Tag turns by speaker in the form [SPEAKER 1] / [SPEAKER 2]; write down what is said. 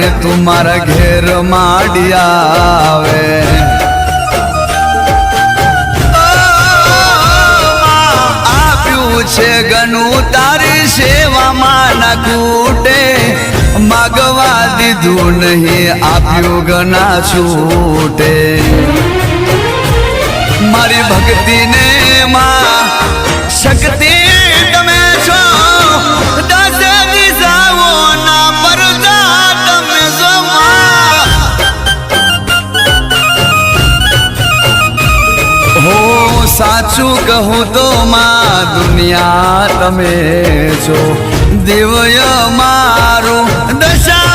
[SPEAKER 1] ને તું મારા ઘેર માંડી આવે આપ્યું છે ઘણું તારી સેવામાં ના કૂટે માગવા દીધું નહીં આપ્યું ઘણા છૂટે મારી ભક્તિને માં શક્તિ તમે છો દસ દિશાઓના પરદા તમે છો હો સાચું કહું તો માં દુનિયા તમે છો દિવ્ય મારું દશા